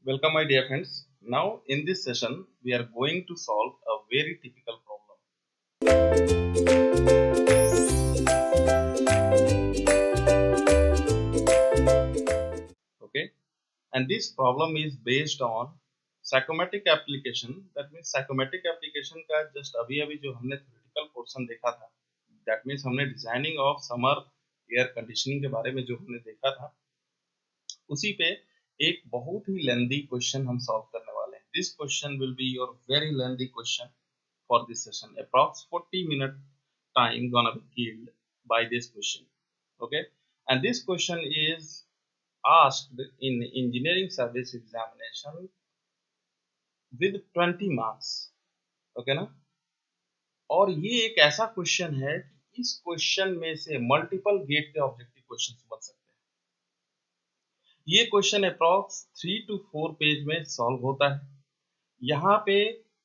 Welcome, my dear friends. Now, in this session, we are going to solve a very typical problem. Okay, and this problem is based on psychometric application. That means psychometric application का just अभी जो हमने theoretical portion देखा था, that means हमने designing of summer air conditioning के बारे में जो हमने देखा था, उसी पे एक बहुत ही लेंदी क्वेश्चन हम सॉल्व करने वाले हैं. This question will be your very lengthy question for this session. Approx 40-minute time gonna be killed by this question. Okay, and this question is asked in engineering service examination with 20 marks. Okay ना. और ये एक ऐसा question है कि इस question में से मल्टीपल गेट के ऑब्जेक्टिव क्वेश्चन बन सकते हैं. ये क्वेश्चन अप्रॉक्स 3 to 4 पेज में सॉल्व होता है. यहाँ पे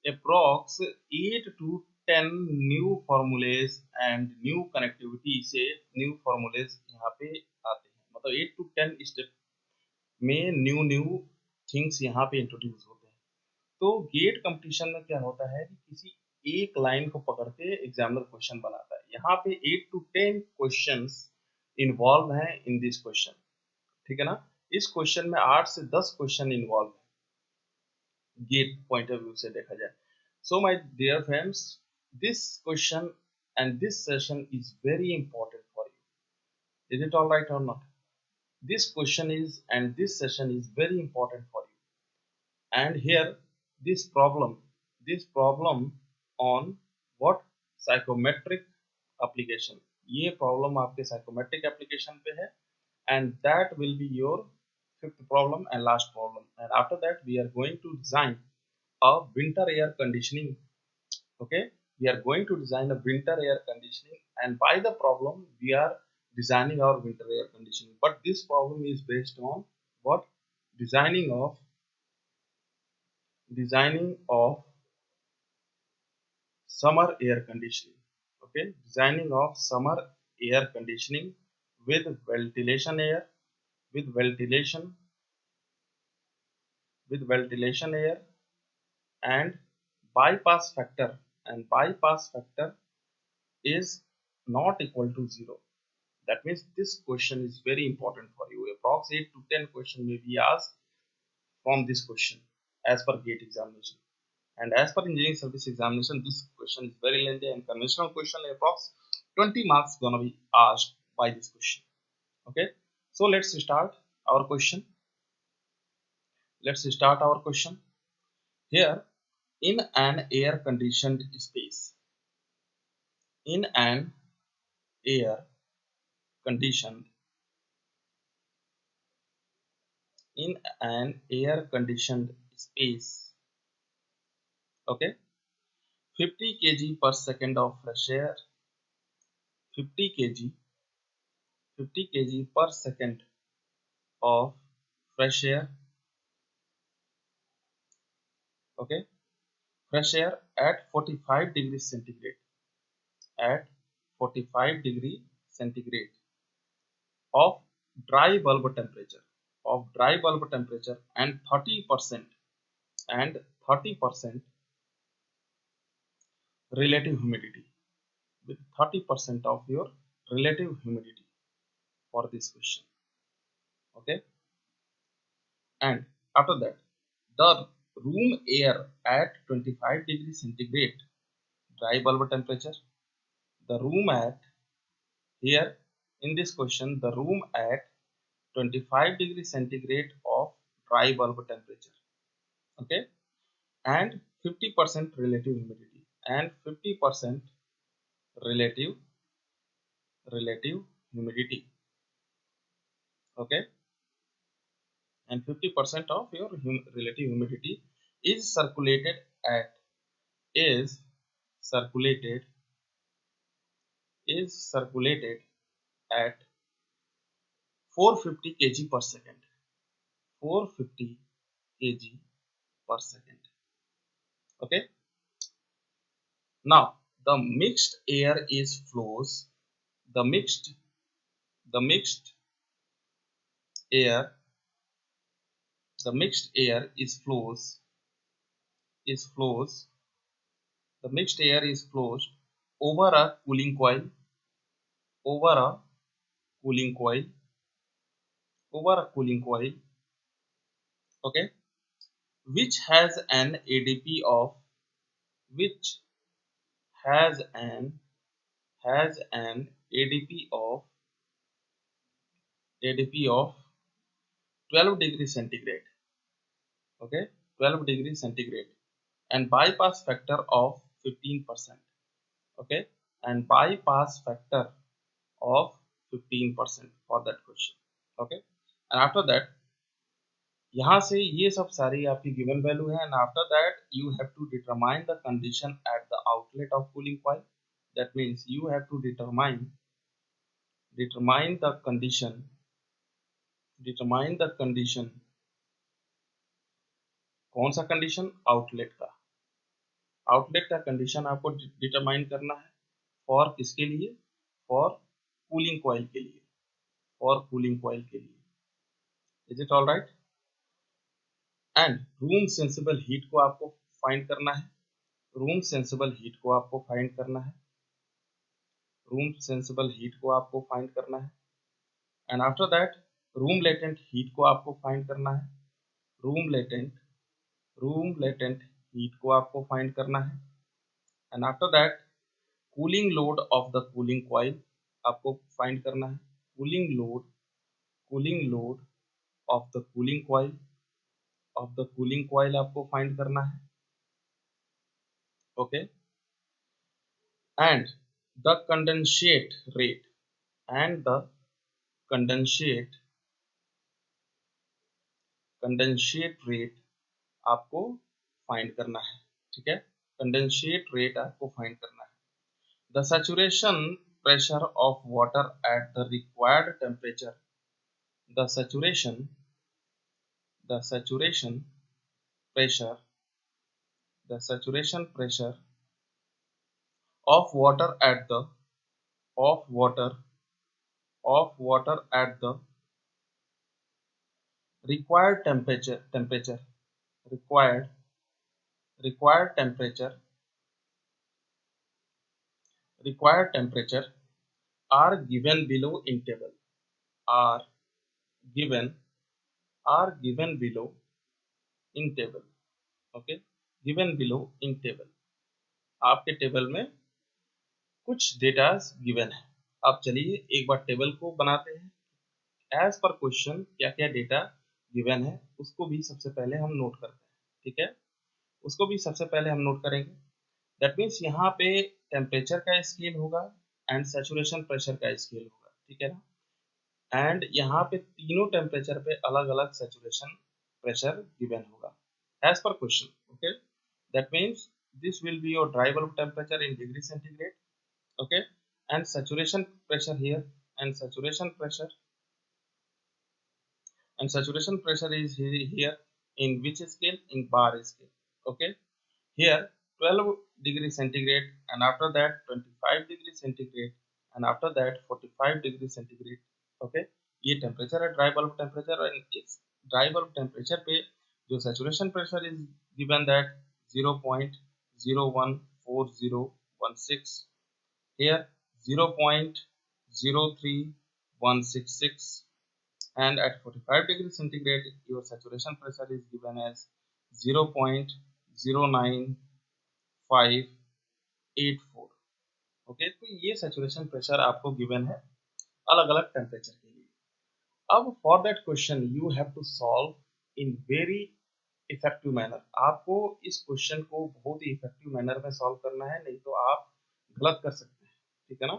approx 8 to 10 new formulas and new connectivity से न्यू फॉर्मूलेज यहाँ पे आते हैं. मतलब 8 to 10 स्टेप में न्यू न्यू थिंग्स यहाँ पे इंट्रोड्यूस होते हैं. तो गेट कंपटीशन में क्या होता है कि किसी एक लाइन को पकड़ के एग्जामिनर क्वेश्चन बनाता है. यहाँ पे 8 to 10 क्वेश्चंस इन्वॉल्व हैं इन दिस क्वेश्चन. ठीक है ना. इस क्वेश्चन में 8 से 10 क्वेश्चन इन्वॉल्व है गेट पॉइंट ऑफ व्यू से देखा जाए. So my dear friends, this question and this session is very important for you. Is it all right or not? This question is and this session is very important for you. And here this problem on what psychometric application. ये problem आपके psychometric application पे है and that will be your fifth problem and last problem. And after that we are going to design a winter air conditioning. Okay, we are going to design a winter air conditioning, and by the problem we are designing our winter air conditioning. But this problem is based on what? Designing of summer air conditioning. Okay, designing of summer air conditioning with ventilation air, with ventilation air and bypass factor, and bypass factor is not equal to 0. That means this question is very important for you. Approx 8 to 10 question may be asked from this question as per GATE examination. And as per engineering service examination, this question is very lengthy and conventional question. Approx 20 marks gonna be asked by this question. Okay, so let's start our question. Here, in an air conditioned space, in an air conditioned in an air conditioned space, okay, 50 kg per second of fresh air, 50 kg 50 kg per second of fresh air, okay, fresh air at 45 degrees centigrade, at 45 degree centigrade of dry bulb temperature, and 30% and 30% relative humidity, with 30% of your relative humidity for this question. Okay, and after that the room air at 25 degrees centigrade dry bulb temperature, the room at here in this question, the room at 25 degrees centigrade of dry bulb temperature. Okay, and 50% relative humidity, and 50% relative humidity. Okay, and 50% of your relative humidity is circulated at is circulated at 450 kg per second, 450 kg per second. Okay, now the mixed air is flows, the mixed air the mixed air flows the mixed air is flows over a cooling coil over a cooling coil over a cooling coil, okay, which has an ADP of which has an ADP of 12 degrees centigrade, okay, 12 degrees centigrade, and bypass factor of 15%, okay, and bypass factor of 15% for that question, okay, and after that यहाँ से ये सब सारी आपकी given value है, and after that you have to determine the condition at the outlet of cooling coil. That means you have to determine the condition. कौन सा condition? Outlet का कंडीशन आपको डिटरमाइन करना है. फॉर किसके लिए? फॉर कूलिंग कॉइल के लिए. Is it all right? And room sensible heat को आपको फाइंड करना है. रूम सेंसिबल हीट को आपको फाइंड करना है. And after that room latent heat को आपको फाइंड करना है. रूम लेटेंट हीट को आपको फाइंड करना है. And after that cooling load of the cooling coil आपको फाइंड करना है. Cooling load of the cooling coil आपको फाइंड करना है. Okay, and the condensate rate आपको फाइंड करना है. ठीक है, कंडेंसेट रेट आपको फाइंड करना है. The saturation pressure of water at the required temperature. The saturation pressure of water at the required temperature are given below in table. Okay, given below in table. आपके table में कुछ data given है. आप चलिए एक बार table को बनाते हैं. एज पर क्वेश्चन क्या क्या डेटा गिवन है उसको भी सबसे पहले हम नोट करते हैं. ठीक है, उसको भी सबसे पहले हम नोट करेंगे. दैट मीन्स यहाँ पे टेम्परेचर का स्केल होगा एंड सैचुरेशन प्रेशर का स्केल होगा. ठीक है ना, एंड यहाँ पे तीनों टेम्परेचर पे अलग अलग सैचुरेशन प्रेशर गिवन होगा as per question. Okay, that means this will be your dry bulb temperature in degree centigrade. Okay, and saturation pressure here, and saturation pressure is here in which scale? In bar scale. Okay, here 12 degree centigrade, and after that 25 degree centigrade, and after that 45 degree centigrade. Okay, ये temperature है dry bulb temperature, और इस dry bulb temperature पे जो saturation pressure is given that 0.014016, here 0.03166, and at 45 degree centigrade your saturation pressure is given as 0.09584. Okay, तो ये saturation pressure आपको given है अलग अलग टेम्परेचर के लिए. अब for that question you have to solve in very effective manner. आपको इस क्वेश्चन को बहुत ही इफेक्टिव मैनर में सॉल्व करना है, नहीं तो आप गलत कर सकते हैं. ठीक है ना,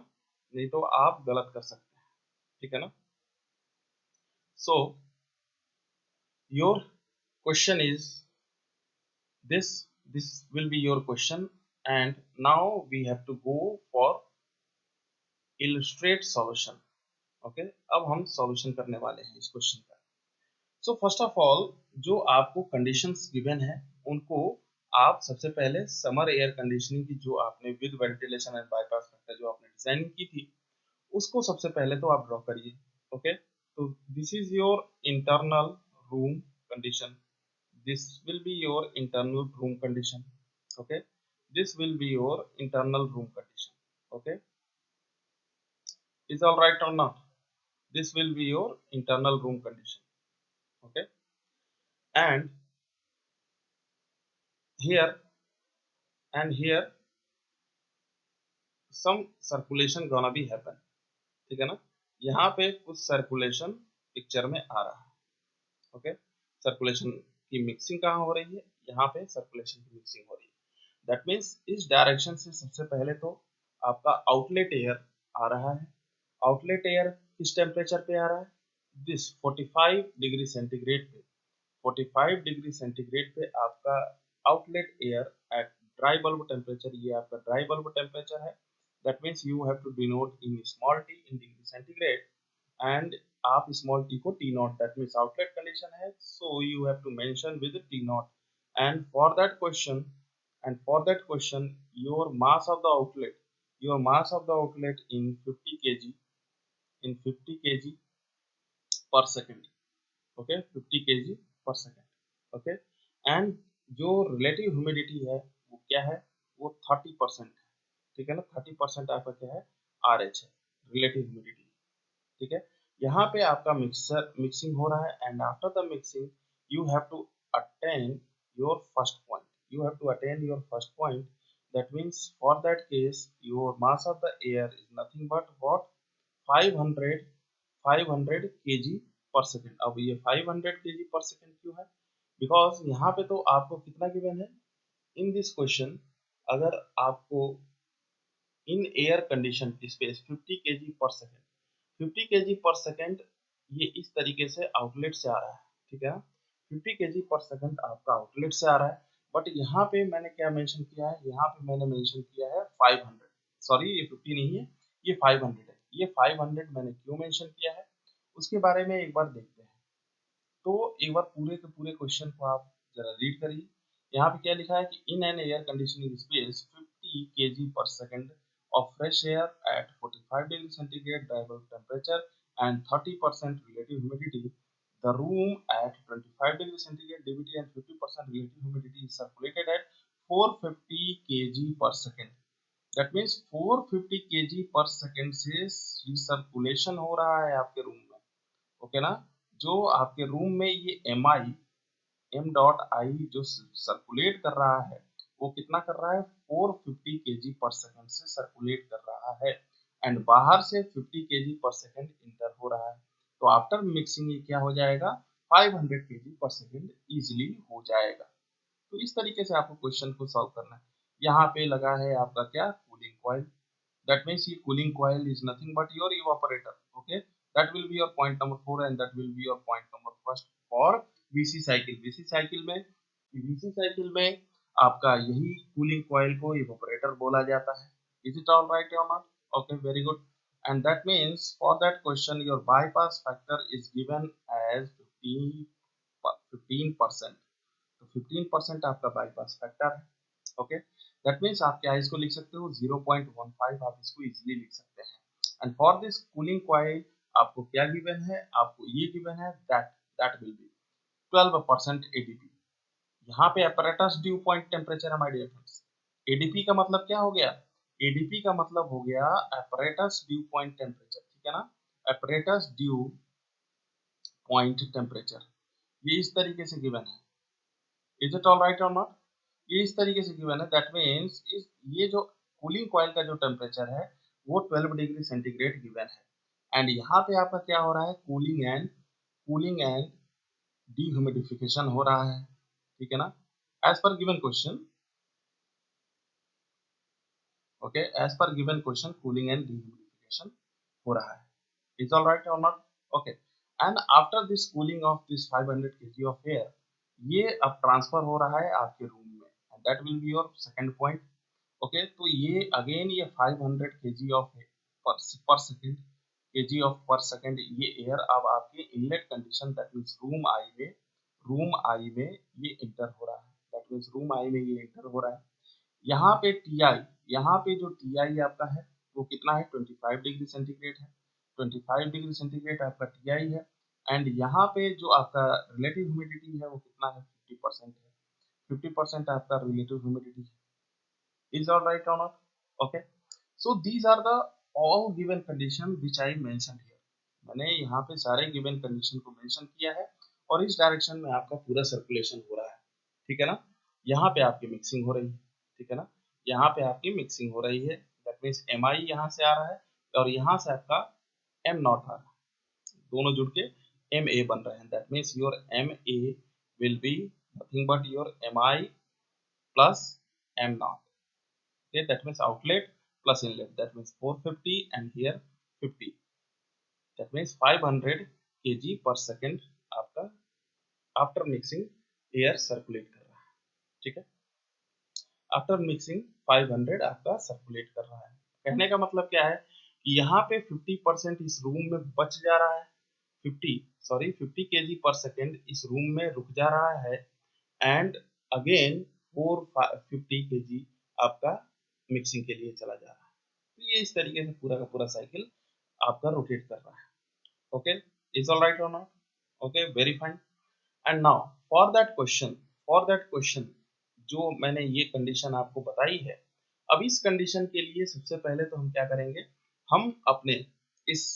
ठीक है ना. So your question is this will be your question, and now we have to go for illustrate solution. Okay, अब हम सॉल्यूशन करने वाले हैं इस क्वेश्चन का. सो फर्स्ट ऑफ ऑल जो आपको कंडीशंस गिवन है उनको आप सबसे पहले समर एयर कंडीशनिंग की जो आपने with ventilation and bypass factor जो आपने डिजाइनिंग की थी उसको सबसे पहले तो आप ड्रॉ करिए. ओके, तो this is your internal room condition. this will be your internal room condition. Okay, this will be your internal room condition. Okay, is all right or not? This will be your internal room condition. Okay, and here and here some circulation gonna be happen. ठीक है ना, यहाँ पे कुछ circulation picture में आ रहा है. ओके, सर्कुलेशन की मिक्सिंग कहाँ हो रही है, यहाँ पे सर्कुलेशन की मिक्सिंग हो रही है. दैट मीन्स इस डायरेक्शन से सबसे पहले तो आपका आउटलेट एयर आ रहा है. आउटलेट एयर किस टेम्परेचर पे आ रहा है, दिस 45 डिग्री सेंटीग्रेड पे. 45 डिग्री सेंटीग्रेड पे आपका outlet air at dry bulb temperature, ये आपका ड्राई बल्ब टेम्परेचर है. That means you have to denote in small T in degree centigrade, and आप स्मॉल टी को T nought, that means outlet condition है, so you have to mention with T nought. And for that question, your mass of the outlet, in 50 kg, per second. Okay, 50 kg per second. Okay, and जो relative humidity है वो क्या है, वो 30% है. ठीक है ना, 30% आपका क्या है, RH है, रिलेटिव ह्यूमिडिटी. ठीक है, यहाँ पे आपका मिक्सिंग हो रहा है, and after the mixing you have to attain your first point. That means for that case your mass of the air is nothing but what, 500 kg per second. अब ये 500 kg पर सेकेंड क्यों है, because यहाँ पे तो आपको कितना given है इन दिस क्वेश्चन, अगर आपको in air condition space 50 kg per second, 50 kg per second ये इस तरीके से आउटलेट से आ रहा है. ठीक है, 50 kg पर सेकेंड आपका आउटलेट से आ रहा है. बट यहाँ पे मैंने क्या मेंशन किया है, यहाँ पे मैंने मेंशन किया है 500. सॉरी, ये 50 नहीं है, ये 500 है. ये 500 मैंने क्यों मेंशन किया है उसके बारे में एक बार देखते हैं. तो एक बार पूरे के पूरे क्वेश्चन को आप जरा रीड करिए. यहाँ पे क्या लिखा है कि in an air conditioning space 50 kg per second of fresh air at 45 degree centigrade dry bulb temperature and 30% relative humidity, the room at 25 degree centigrade DVT and 50% relative humidity is circulated at 450 kg per second. That means 450 kg per second से recirculation हो रहा है आपके room में. Okay ना, जो आपके room में ये m.I जो सर्कुलेट कर रहा है वो कितना कर रहा है, 450 kg पर सेकंड से सर्कुलेट कर रहा है, एंड बाहर से 50 kg पर सेकंड इंटर हो रहा है. तो आफ्टर मिक्सिंग ये क्या हो जाएगा, 500 kg पर सेकंड इजिली हो जाएगा. तो इस तरीके से आपको क्वेश्चन को सॉल्व करना है. यहाँ पे लगा है आपका क्या, cooling coil. That means your cooling coil is nothing but your evaporator. Okay, that will be your point number 4 and that will be your point number first for VC cycle. VC cycle में आपका यही cooling coil को evaporator बोला जाता है. Is it all right or not? Okay, very good. And that means for that question your bypass factor is given as 15%. तो 15% आपका bypass factor है. ओके, दैट मीन्स आप क्या इसको लिख सकते हो, 0.15 आप इसको इजीली लिख सकते हैं. And for this cooling coil आपको क्या गिवन है, आपको ये गिवन है दैट विल बी 12% एडीपी. यहाँ पे apparatus ड्यू पॉइंट टेम्परेचर है माय डियर फ्रेंड्स. एडीपी का मतलब क्या हो गया, एडीपी का मतलब हो गया apparatus ड्यू पॉइंट टेम्परेचर. ठीक है ना, apparatus ड्यू पॉइंट टेम्परेचर ये इस तरीके से गिवन है. इज इट ऑल राइट और नॉट, ये इस तरीके से गिवन है. दैट मीन्स ये जो कूलिंग कॉइल का जो टेम्परेचर है वो 12 डिग्री सेंटीग्रेड गिवन है, एंड यहाँ पे आपका क्या हो रहा है, कूलिंग एंड डीह्यूमिडिफिकेशन हो रहा है. ठीक है ना, as per given question. Okay, as per given question cooling and dehumidification हो रहा है. इज ऑल राइट और not. Okay, and after this cooling of this 500 kg of air, ये अब ट्रांसफर हो रहा है आपके रूम में, and that will be your second point. Okay, तो ये अगेन ये 500 kg of per second per second ये एयर अब आपके inlet condition that means room आई में ये इंटर हो रहा है. दैट मीन्स रूम आई में ये इंटर हो रहा है. यहाँ पे जो टी आपका है वो कितना है, 25 डिग्री सेंटीग्रेड है. 25 डिग्री सेंटीग्रेड आपका टी है, एंड यहाँ पे जो आपका रिलेटिव ह्यूमिडिटी है वो कितना है, 50% है, 50% आपका रिलेटिव ह्यूमिडिटी है. Is all right or not? Okay. So these are the all given condition which I mentioned here. मैंने यहाँ पे सारे given condition को mention किया है और इस डायरेक्शन में आपका पूरा सर्कुलेशन हो रहा है. ठीक है ना. यहाँ पे आपकी मिक्सिंग हो रही है. ठीक है ना. यहाँ पे आपकी मिक्सिंग हो रही है. दैट मीन्स एम आई यहाँ से आ रहा है और यहाँ से आपका एम नॉट आ रहा है. दोनों जुड़ के एम ए बन रहे हैं. That means your M A will be nothing but your M I plus M naught. Okay, that means outlet plus inlet, that means 450 and here 50, that means 500 kg per second आपका after mixing air circulate कर रहा है. ठीक है. After mixing 500 आपका circulate कर रहा है. कहने का मतलब क्या है कि यहाँ पे 50% इस रूम में बच जा रहा है. 50 kg पर सेकेंड इस रूम में रुक जा रहा है एंड अगेन 450 kg आपका मिक्सिंग के लिए चला जा रहा है. तो ये इस तरीके से पूरा का पूरा साइकिल आपका रोटेट कर रहा है. ओके. इज ऑल राइट और not? Okay, very fine. And now for that question जो मैंने ये कंडीशन आपको बताई है, अब इस कंडीशन के लिए सबसे पहले तो हम क्या करेंगे, हम अपने इस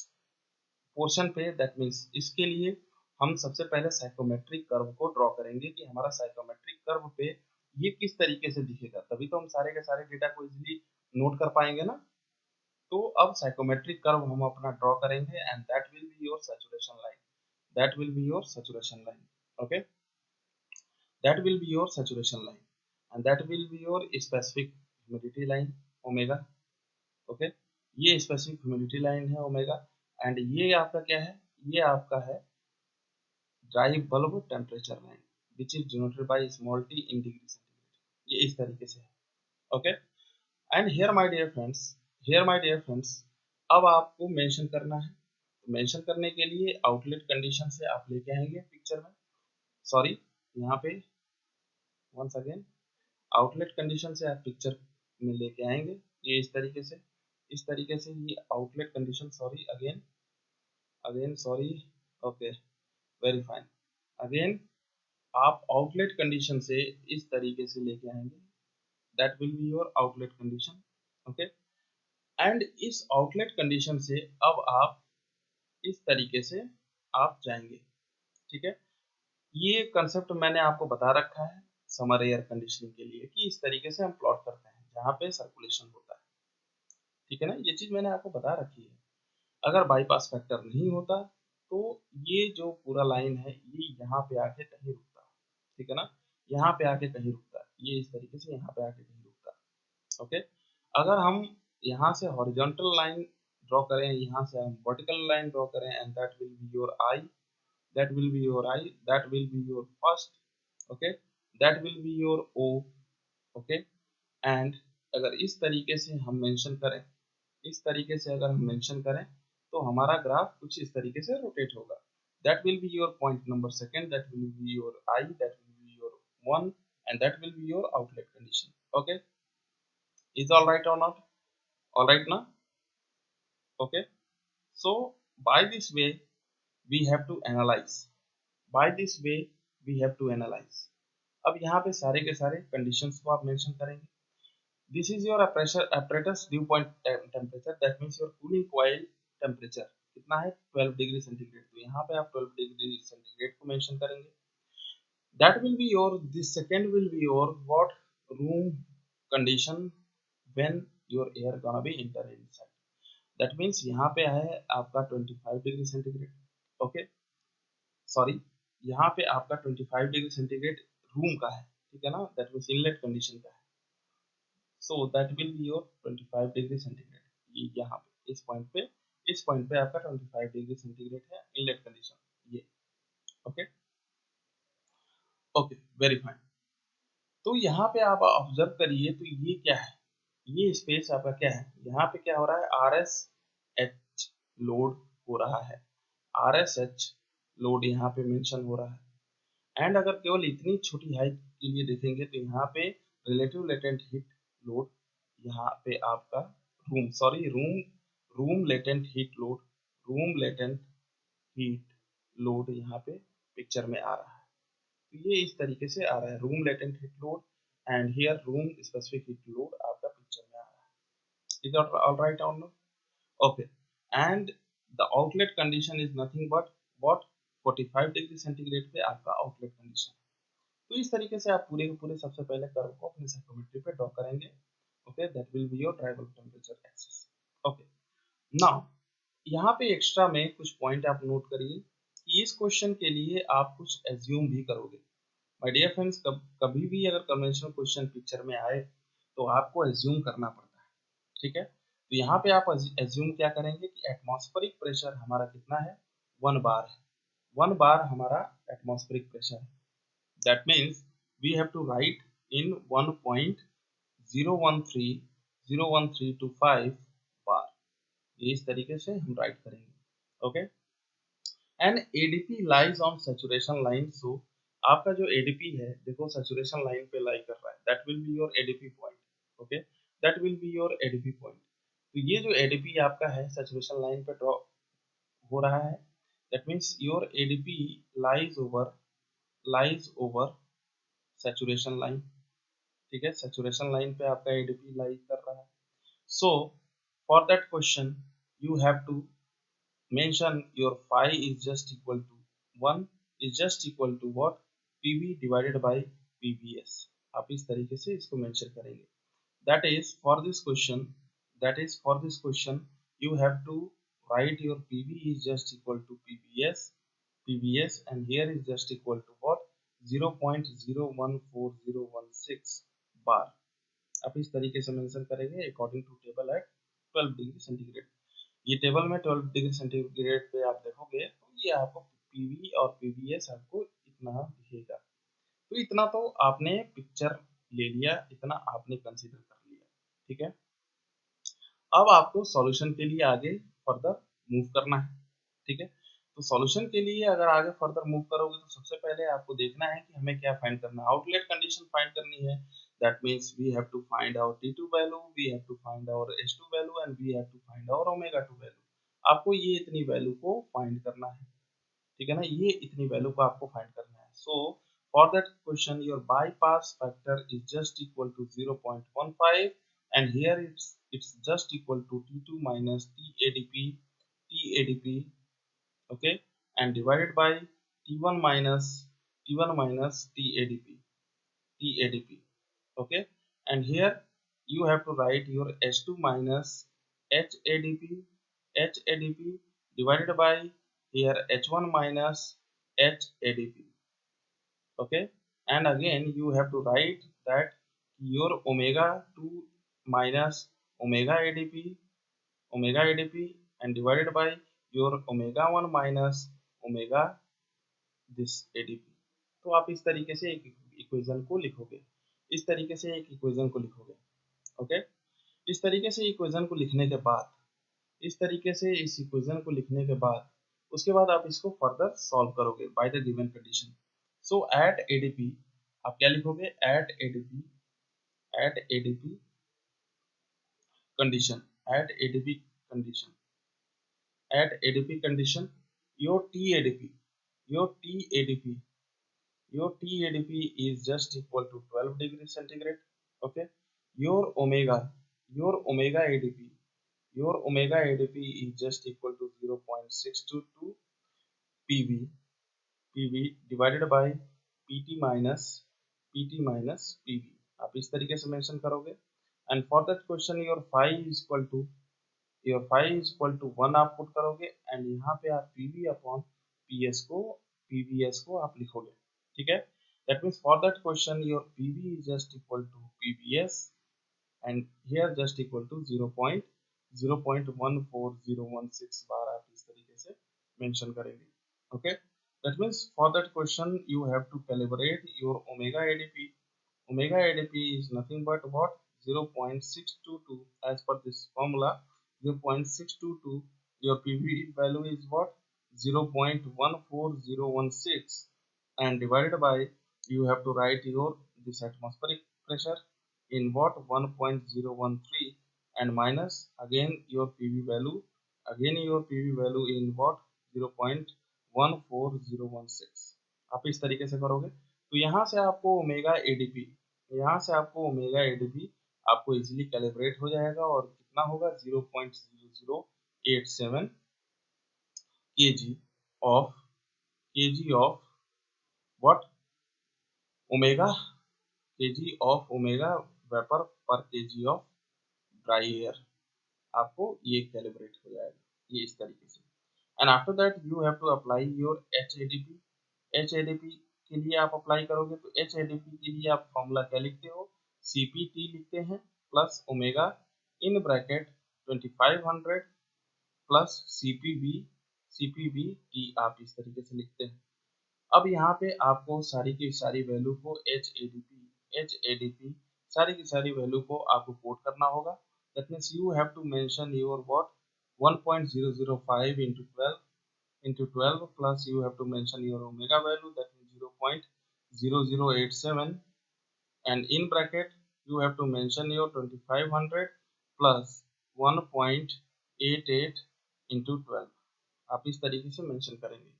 पोर्शन पे दैट मीन्स इसके लिए हम सबसे पहले साइकोमेट्रिक कर्व को ड्रॉ करेंगे कि हमारा साइकोमेट्रिक कर्व पे ये किस तरीके से दिखेगा. तभी तो हम सारे के सारे डेटा को इजीली नोट कर पाएंगे ना. तो अब साइकोमेट्रिक कर्व हम अपना ड्रॉ करेंगे and that will be your saturation line. That will be your saturation line. Okay. That will be your saturation line and that will be your specific humidity line omega. Okay. ये specific humidity line है omega and ये आपका क्या है, ये आपका है dry bulb temperature line which is denoted by small T in degree centigrade. ये इस तरीके से है. Okay. And here my dear friends, अब आपको मेंशन करना है. तो मेंशन करने के लिए आउटलेट कंडीशन से आप लेके आएंगे पिक्चर में, सॉरी यहाँ पे वंस अगेन आउटलेट कंडीशन से आप पिक्चर में लेके आएंगे. ये इस तरीके से ये outlet condition, sorry again sorry. Okay, very fine. Again आप आउटलेट कंडीशन से इस तरीके से लेके आएंगे. That will be your outlet condition. Okay. And इस आउटलेट कंडीशन से अब आप इस तरीके से आप जाएंगे. ठीक है. ये कंसेप्ट मैंने आपको बता रखा है समर एयर कंडीशनिंग के लिए कि इस तरीके से हम प्लॉट करते हैं जहाँ पे सर्कुलेशन होता है. ठीक है ना. ये चीज मैंने आपको बता रखी है. अगर बाईपास फैक्टर नहीं होता तो ये जो पूरा लाइन है ये यहाँ पे आके कहीं रुकता है. ठीक है ना. यहाँ पे आके कहीं रुकता है. ये इस तरीके से यहाँ पे आके कहीं रुकता है. ओके. अगर हम यहाँ से हॉरिजॉन्टल लाइन ड्रॉ करें, यहाँ से हम वर्टिकल लाइन ड्रॉ करें and that will be your I, that will be your I, that will be your first. Okay. That will be your O. Okay. And अगर इस तरीके से हम मेंशन करें, इस तरीके से अगर हम मेंशन करें तो हमारा ग्राफ कुछ इस तरीके से रोटेट होगा. That will be your point number second, that will be your I, that will be your one and that will be your outlet condition. Okay. Is all right और not? All right ना. Okay. so by this way we have to analyze, by this way we have to analyze. अब यहाँ पे सारे के सारे conditions को आप मेंशन करेंगे. This is your apparatus dew point temperature, that means your cooling coil temperature कितना है 12 डिग्री सेंटीग्रेड. तो यहाँ पे आप 12 डिग्री सेंटीग्रेड को मेंशन करेंगे. That will be your, this second will be your what, room condition when your air gonna be enter inside. That means यहाँ पे है आपका 25 डिग्री सेंटीग्रेड. ओके. सॉरी, यहाँ पे आपका 25 डिग्री सेंटीग्रेड रूम का है. ठीक है ना. दैट मीन्स इनलेट कंडीशन का है. So that will be your 25 degree centigrade. ये यहाँ पे इस पॉइंट पे आपका 25 डिग्री सेंटीग्रेड है इनलेट कंडीशन. ये ओके. Okay, very fine. तो यहाँ पे आप ऑब्जर्व करिए तो ये क्या है, ये स्पेस आपका क्या है. यहाँ पे क्या हो रहा है, आर एस एच लोड हो रहा है. आर एस एच लोड यहाँ पे मेंशन हो रहा है. एंड अगर केवल इतनी छोटी हाइट के लिए देखेंगे तो यहाँ पे रिलेटिव लेटेंट हीट लोड, यहाँ पे आपका room latent heat load, room latent heat load यहाँ पे पिक्चर में आ रहा है. तो ये इस तरीके से आ रहा है, room latent heat load and here room specific heat load आपका पिक्चर में आ रहा है। इज ऑल राइट और no? Okay, and the outlet condition is nothing but what 45 degree centigrade पे आपका आउटलेट कंडीशन। तो इस तरीके से आप पूरे के पूरे सबसे पहले कर्व को अपने साइकोमेट्री पे ड्रॉ करेंगे। Okay, that will be your driver temperature axis. Okay, now यहाँ पे एक्स्ट्रा में कुछ पॉइंट आप नोट करिए कि इस क्वेश्चन के लिए आप कुछ एज्यूम भी करोगे। माय डियर फ्रेंड्स, कभी भी अगर कन्वेंशनल क्वेश्चन पिक्चर में आए तो आपको एज्यूम करना पड़ता है, ठीक है। तो यहाँ पे आप एज्यूम क्या करेंगे कि एटमॉस्फेरिक प्रेशर हमारा कितना है, 1 बार है। 1 बार हमारा एटमॉस्फेरिक प्रेशर है। That means we have to write in 1.01301325 बार। ये इस तरीके से हम राइट करेंगे। Okay, and ADP lies on saturation line. So आपका जो एडीपी है देखो सैचुरेशन लाइन पे लाई कर रहा है, that will be your ADP point. Okay, that will be your ADP point. तो ये जो एडीपी आपका है सैचुरेशन लाइन पे ड्रॉ हो रहा है, that means your ADP lies over saturation line. ठीक है, सैचुरेशन लाइन पे आपका एडीपी लाई कर रहा है। So for that question you have to mention your phi is just equal to 1 is just equal to what, PV divided by PVS। आप इस तरीके से इसको मेंशन करेंगे। that is for this question you have to write your PV is just equal to PVS and here is just equal to what, 0.014016 बार। आप इस तरीके से मेंशन करेंगे according to table at 12 degree centigrade. ये table में 12 degree centigrade पे आप देखोगे तो ये आपको पीवी और पीवीएस आपको इतना दिखेगा। तो इतना तो आपने पिक्चर ले लिया, इतना आपने कंसीडर कर लिया, ठीक है। अब आपको सॉल्यूशन के लिए आगे फर्दर मूव करना है, ठीक है। तो सॉल्यूशन के लिए अगर आगे फर्दर मूव करोगे तो सबसे पहले आपको देखना है कि हमें क्या फाइंड करना है, आउटलेट कंडीशन फाइंड करनी है। That means we have to find our T2 value, we have to find our S2 value and we have to find our omega 2 value. आपको ये इतनी वैल्यू को फाइंड करना है, ठीक है ना, ये इतनी वैल्यू को आपको फाइंड करना है। So for that question your bypass factor is just equal to 0.15 and here it's just equal to T2 minus TADP, okay, and divided by T1 minus TADP, okay, and here you have to write your H2 minus HADP divided by here H1 minus HADP, okay, and again you have to write that your omega 2 minus omega ADP and divided by your omega 1 minus omega this ADP। तो आप इस तरीके से एक equation को लिखोगे, इस तरीके से एक इक्वेशन को लिखोगे। ओके, इस तरीके से इक्वेशन को लिखने के बाद इस तरीके से इस इक्वेशन को लिखने के बाद उसके बाद आप इसको फर्दर सॉल्व करोगे by the given condition. So at ADP आप क्या लिखोगे, at ADP condition, at ADP condition, at ADP condition your TADP is just equal to 12 degree centigrade, okay, your omega ADP is just equal to 0.622 PV divided by PT minus PV। आप इस तरीके से mention करोगे and for that question your phi is equal to 1 आप put करोगे and यहाँ पे आप PV अपॉन PVS को आप लिखोगे, ठीक है। That means for that question your PV is just equal to PVS and here just equal to 0.14016 bar आप इस तरीके से मेंशन करेंगे। Okay, that means for that question you have to calibrate your omega ADP। Omega ADP is nothing but what, 0.622 as per this formula, 0.622, your PV value is what, 0.14016 and divided by you have to write your this atmospheric pressure in what, 1.013 and minus again your PV value in what, 0.14016। आप इस तरीके से करोगे तो यहाँ से आपको omega ADP, यहाँ से आपको ओमेगा एडीपी आपको इजीली कैलिब्रेट हो जाएगा और कितना होगा 0.0087 kg of what omega kg of omega vapour per kg of dry air, आपको ये कैलिब्रेट हो जाएगा ये इस तरीके से। And after that you have to apply your HADP। HADP के लिए आप अप्लाई करोगे तो HADP के लिए आप फॉर्मूला क्या लिखते हो, CPT लिखते हैं प्लस ओमेगा इन ब्रैकेट 2500 प्लस CPV T आप इस तरीके से लिखते हैं। अब यहाँ पे आपको सारी की सारी वैल्यू को HADP सारी की सारी वैल्यू को आपको कोट करना होगा। That means you have to mention your what 1.005 into 12 plus you have to mention your omega value, that means 0.0087, and in bracket you have to mention your 2500 plus 1.88 into 12, आप इस तरीके से mention करेंगे।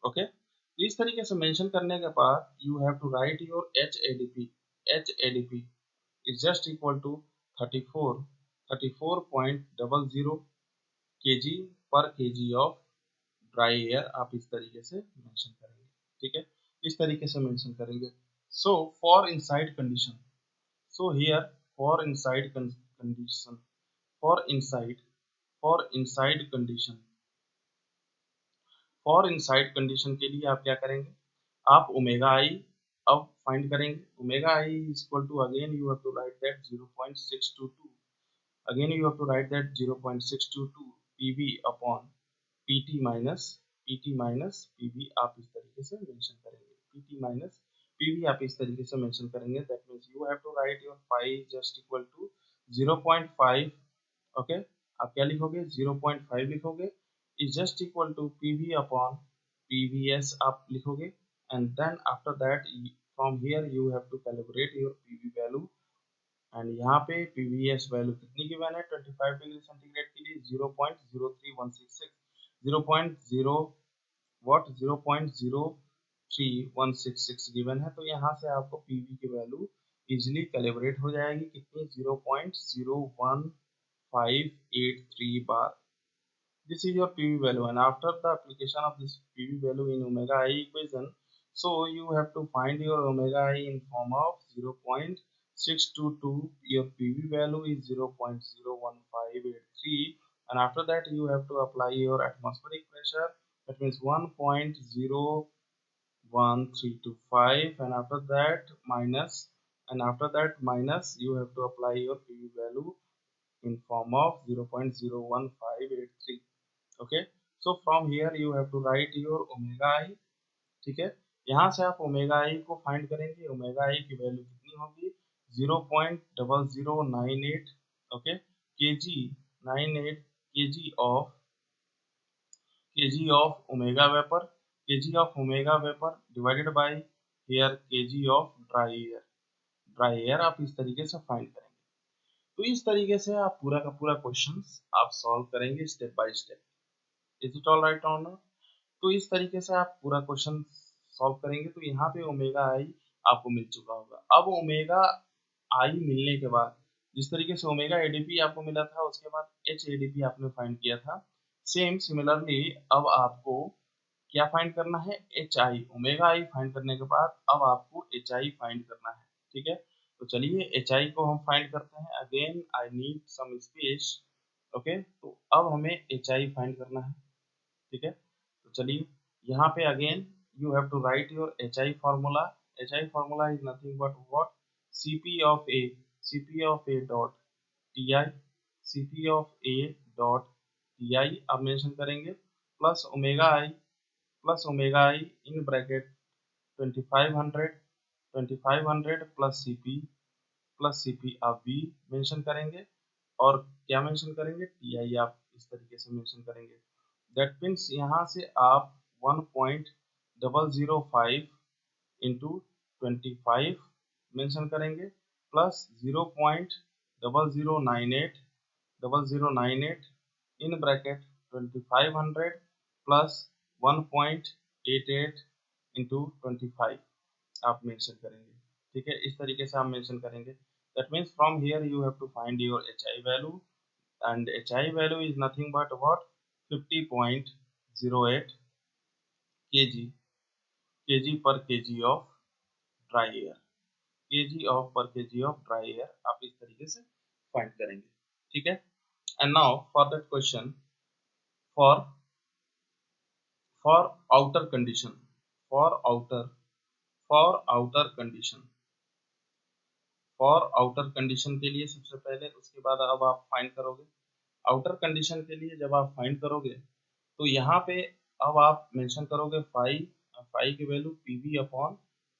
Okay तो इस तरीके से mention करने के बाद you have to write your HADP is just equal to 34.00 kg per kg of dry air, आप इस तरीके से मेंशन करेंगे। ठीक है, इस तरीके से मेंशन करेंगे। So for inside condition, so here for inside condition, for inside condition, for inside condition के लिए आप क्या करेंगे, आप ओमेगा आई अब फाइंड करेंगे। Omega I is equal to, again you have to write that 0.622, again you have to write that 0.622 PV upon PT minus PV, आप इस तरीके से मेंशन करेंगे। PT माइनस PV आप इस तरीके से मेंशन करेंगे। That means you have to write your phi just equal to 0.5। Okay, आप क्या लिखोगे, 0.5 लिखोगे, is just equal to PV upon PVS आप लिखोगे। And then after that from here you have to calibrate your PV value. And यहाँ पे PVS value कितनी given है, 25 डिग्री सेंटीग्रेड के लिए 0.03166, 0.03166 गिवन है। तो यहाँ से आपको PV की वैल्यू इजिली कैलिब्रेट हो जाएगी, कितनी, 0.01583 बार। This is your PV value, and after the application of this PV value in omega I equation, so you have to find your omega I in form of 0.622, your PV value is 0.01583, and after that you have to apply your atmospheric pressure, that means 1.01325, and after that minus you have to apply your PV value in form of 0.01583। Okay, so from here you have to write your omega I. ठीक है, यहाँ से आप omega आई को find करेंगे। Omega आई की value कितनी होगी, 0.0098, okay, KG of omega vapour, divided by here KG of dry air आप इस तरीके से फाइंड करेंगे। तो इस तरीके से आप पूरा का पूरा क्वेश्चन आप सॉल्व करेंगे step by step. Is it all right और नॉट? तो इस तरीके से आप पूरा क्वेश्चन सॉल्व करेंगे। तो यहाँ पे ओमेगा आई आपको मिल चुका होगा। अब ओमेगा आई मिलने के बाद जिस तरीके से ओमेगा एडीपी आपको मिला था, उसके बाद HADP आपने फाइंड किया था, सेम सिमिलरली अब आपको क्या फाइंड करना है, HI। ओमेगा आई फाइंड करने के बाद अब आपको HI फाइंड करना है। ठीक है, तो चलिए HI को हम फाइंड करते हैं। Again I need some space. Okay, तो अब हमें HI फाइंड करना है। ठीक है, तो चलिए यहाँ पे again you have to write your HI formula. HI formula is nothing but what, CP of A dot TI, CP of A dot TI आप मेंशन करेंगे, plus omega I in bracket 2500 plus CP आप B mention करेंगे, और क्या mention करेंगे, TI आप इस तरीके से मेंशन करेंगे। दैट मीन्स यहाँ से आप 1.005 इंटू 25 मेंशन करेंगे, प्लस 0.0098 इन ब्रैकेट 2500 प्लस 1.88 इंटू 25, आप मेंशन करेंगे। ठीक है, इस तरीके से आप मेंशन करेंगे। That means from here you have to find your HI value, and HI value is nothing but what 50.08 kg per kg of dry air, kg of dry air आप इस तरीके से फाइंड करेंगे। ठीक है, and now for that question, for for outer condition, for outer for outer condition for outer condition के लिए सबसे पहले, उसके बाद अब आप फाइंड करोगे। आउटर कंडीशन के लिए जब आप फाइंड करोगे तो यहाँ पे अब आप मेंशन करोगे फाई की वैल्यू पीवी अपॉन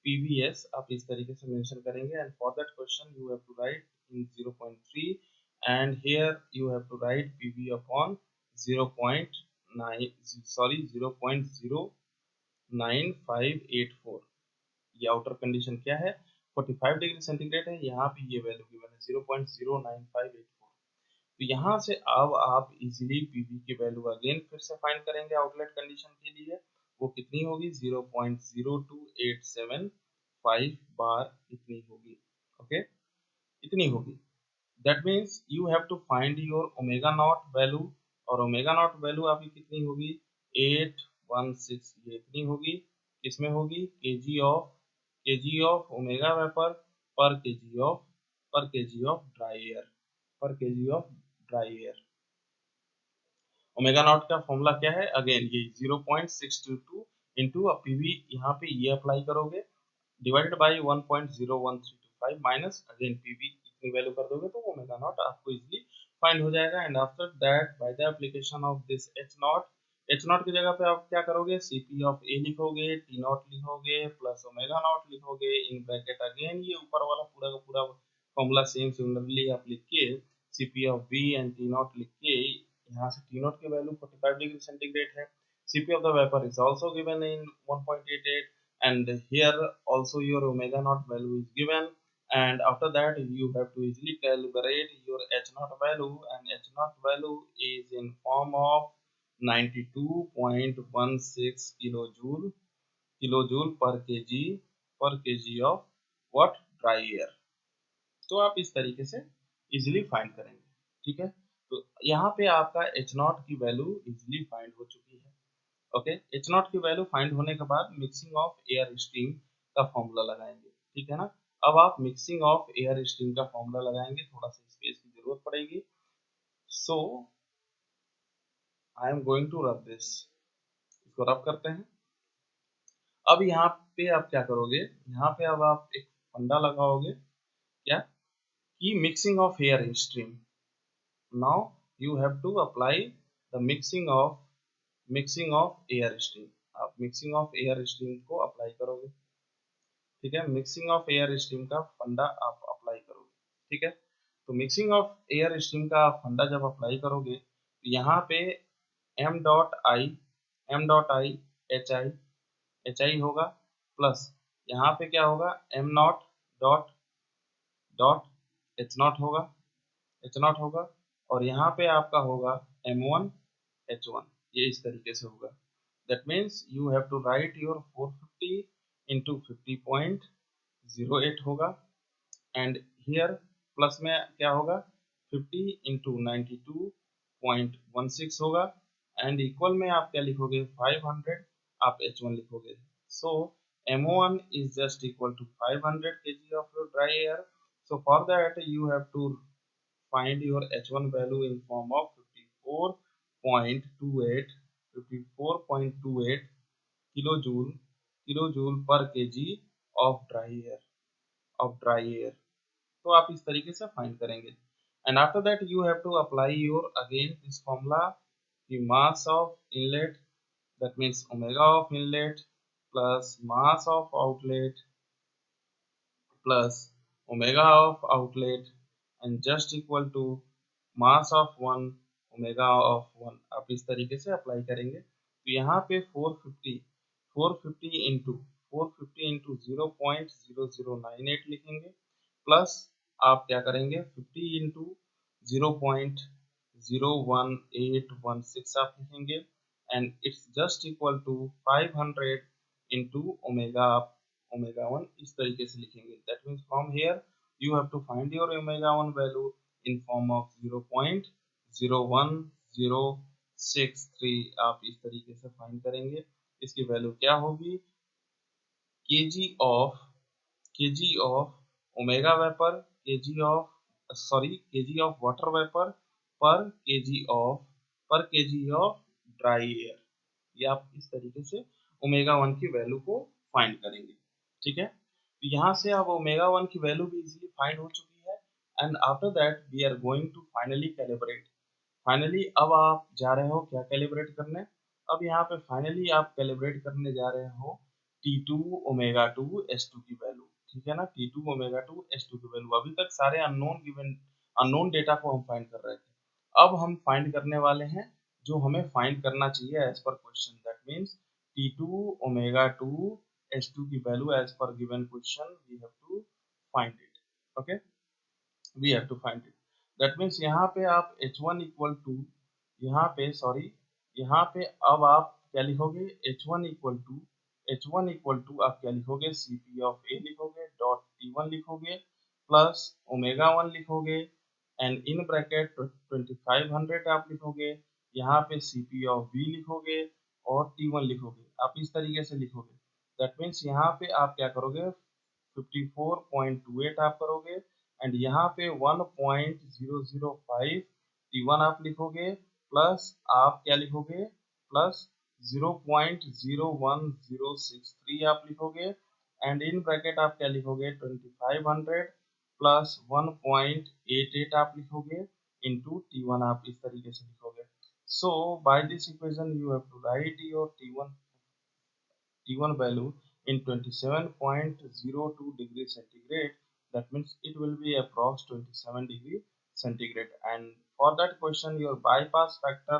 पीवीएस, आप इस तरीके से मेंशन करेंगे। And for that question you have to write in 0.3, and here you have to write PV upon 0.9 sorry 0.09584। ये आउटर कंडीशन क्या है, 45 डिग्री सेंटीग्रेड है, यहाँ पे ये वैल्यू गिवन है 0.09584। तो यहाँ से अब आप इजीली पीवी की वैल्यू अगेन फिर से फाइंड करेंगे आउटलेट कंडीशन के लिए। वो कितनी होगी, 0.02875 बार इतनी होगी। ओके, इतनी होगी। That means you have to find your omega not value, और ओमेगा नॉट वैल्यू आपकी कितनी होगी, 816, ये इतनी होगी। किसमें होगी, kg of omega vapour per kg of dry air, per kg of dry air. Omega not का फॉर्मूला क्या है, अगेन ये 0.622 इंटू पीवी, यहाँ पे ये अप्लाई करोगे, divided by 1.01325 minus again PV, इतनी वैल्यू कर दोगे तो ओमेगा नॉट आपको इजीली फाइंड हो जाएगा। And after that by the application of this H nought की जगह पे आप क्या करोगे, सीपी ऑफ ए लिखोगे, टी नॉट लिखोगे, प्लस ओमेगा नॉट लिखोगे इन ब्रैकेट, अगेन ये ऊपर वाला पूरा का पूरा फॉर्मूला सेम सिमिलरली आप लिख के CP of B and T not लिख के, यहाँ से टी नॉट की वैल्यू 45 डिग्री सेंटीग्रेड है, CP of the vapour is also given in 1.88, and here also your omega naught value is given, and after that you have to easily calibrate your H naught value, and H naught value is in form of 92.16 kilojoule per kg of what dry air। तो आप इस तरीके से easily find करेंगे। ठीक है, तो यहाँ पे आपका H नॉट की वैल्यू इजीली फाइंड हो चुकी है। ओके, एच नॉट की वैल्यू फाइंड होने के बाद मिक्सिंग ऑफ एयर स्ट्रीम का फॉर्मूला लगाएंगे। ठीक है ना, अब आप मिक्सिंग ऑफ एयर स्ट्रीम का फॉर्मूला लगाएंगे, थोड़ा सा स्पेस की जरूरत पड़ेगी। So I am going to rub this, इसको रब करते हैं। अब यहाँ पे आप क्या करोगे, यहाँ पे अब आप एक फंडा लगाओगे, क्या कि mixing of air stream. Now you have to apply the mixing of air stream, आप मिक्सिंग ऑफ एयर स्ट्रीम को अप्लाई करोगे। ठीक है, मिक्सिंग ऑफ एयर स्ट्रीम का फंडा आप अप्लाई करोगे। ठीक है, तो मिक्सिंग ऑफ एयर स्ट्रीम का फंडा जब अप्लाई करोगे तो यहाँ पे M dot I H I होगा, प्लस यहाँ पे क्या होगा, M not dot dot H not होगा, और यहाँ पे आपका होगा M1 H1, ये इस तरीके से होगा। That means you have to write your 450 into 50.08 होगा, एंड हियर प्लस में क्या होगा, 50 इंटू 92.16 होगा, एंड इक्वल में आप क्या लिखोगे, 500, आप H1 लिखोगे। सो M1 is just equal to 500 kg of your dry air. So for that you have to find your H1 value in form of 54.28 kilojoule per kg of dry air। तो आप इस तरीके से फाइंड करेंगे। And after that you have to apply your again this formula, the mass of inlet, that means omega of inlet plus mass of outlet plus omega of outlet and just equal to mass of one omega of one, आप इस तरीके से apply करेंगे। तो यहाँ पे 450 into 0.0098 लिखेंगे, plus आप क्या करेंगे, 50 इंटू 0.01816 आप लिखेंगे, and it's just equal to 500 into omega 1 इस तरीके से लिखेंगे। That means from here you have to find your omega 1 value in form of 0.01063 आप इस तरीके से फाइंड करेंगे। इसकी वैल्यू क्या होगी, kg of omega vapor, kg of water vapor per kg of dry air। ये आप इस तरीके से ओमेगा 1 की वैल्यू को फाइंड करेंगे। ठीक है, तो यहाँ से अब ओमेगा 1 की वैल्यू भी इजीली फाइंड हो चुकी है। And after that we are going to finally calibrate. Finally अब आप जा रहे हो क्या कैलिब्रेट करने, अब यहाँ पे फाइनली आप कैलिब्रेट करने जा रहे हो T2 ओमेगा 2 S2 की वैल्यू। ठीक है ना, T2 ओमेगा 2 S2 की वैल्यू। अभी तक सारे अननोन डेटा को हम फाइंड कर रहे थे, अब हम फाइंड करने वाले हैं जो हमें फाइंड करना चाहिए as per question. That means T2 omega 2 S2 की value as per given question we have to find it. Okay, we have to find it. That means यहाँ पे आप H1 इक्वल टू, यहाँ पे अब आप क्या लिखोगे, H1 इक्वल टू आप क्या लिखोगे, Cp ऑफ A लिखोगे, डॉट T1 लिखोगे, प्लस ओमेगा 1 लिखोगे, एंड इन ब्रैकेट 2500 आप लिखोगे, यहाँ पे Cp ऑफ B लिखोगे और T1 लिखोगे। आप इस तरीके से लिखोगे। दैट मीन्स यहाँ पे आप क्या करोगे, 54.28 आप करोगे, एंड यहाँ पे 1.005 T1 आप लिखोगे, प्लस आप क्या लिखोगे, प्लस 0.01063 आप लिखोगे, एंड इन ब्रैकेट आप क्या लिखोगे, 2500 प्लस 1.88 आप लिखोगे इंटू T1 आप इस तरीके से लिखोगे। So by this equation you have to write your T1 value in 27.02 degree centigrade. That means it will be approx 27 degree centigrade. And for that question your bypass factor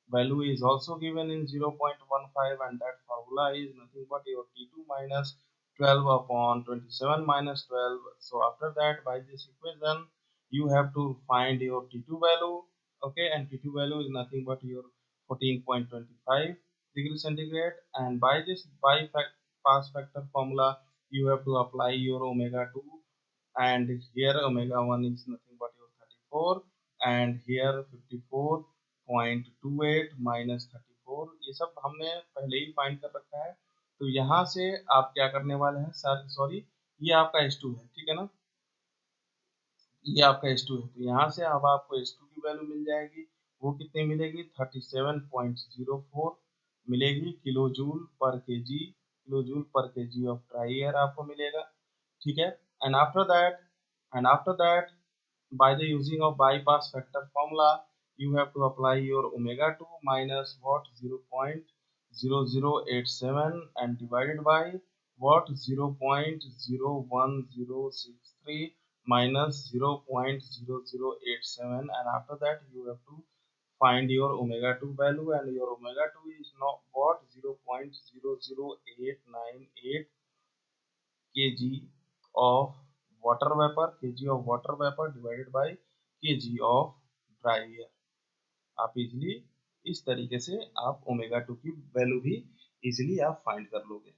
value is also given in 0.15, and that formula is nothing but your T2 minus 12 upon 27 minus 12. So after that, by this equation you have to find your T2 value. Okay, and T2 value is nothing but your 14.25 degree centigrade, and by this pass factor formula you have to apply your omega 2, and here omega 1 is nothing but your 34, and here 54.28 minus 34, ये सब हमने पहले ही find कर रखा है। तो यहाँ से आप क्या करने वाले हैं, सॉरी ये आपका S2 है, ठीक है ना, ये आपका S2 है। तो यहाँ से अब आपको S2 की वैल्यू मिल जाएगी, वो कितनी मिलेगी, 37.04 मिलेगी किलो जूल पर केजी ऑफ ड्राई एयर आपको मिलेगा। ठीक है, and after that by the using of bypass factor formula you have to apply your omega 2 minus what, 0.0087 and divided by what, 0.01063 minus 0.0087, and after that you have to find your omega 2 value, and your omega 2 is not what, 0.00898 kg of water vapor divided by kg of dry air। आप easily इस तरीके से आप omega 2 की value भी easily आप find कर लोगे।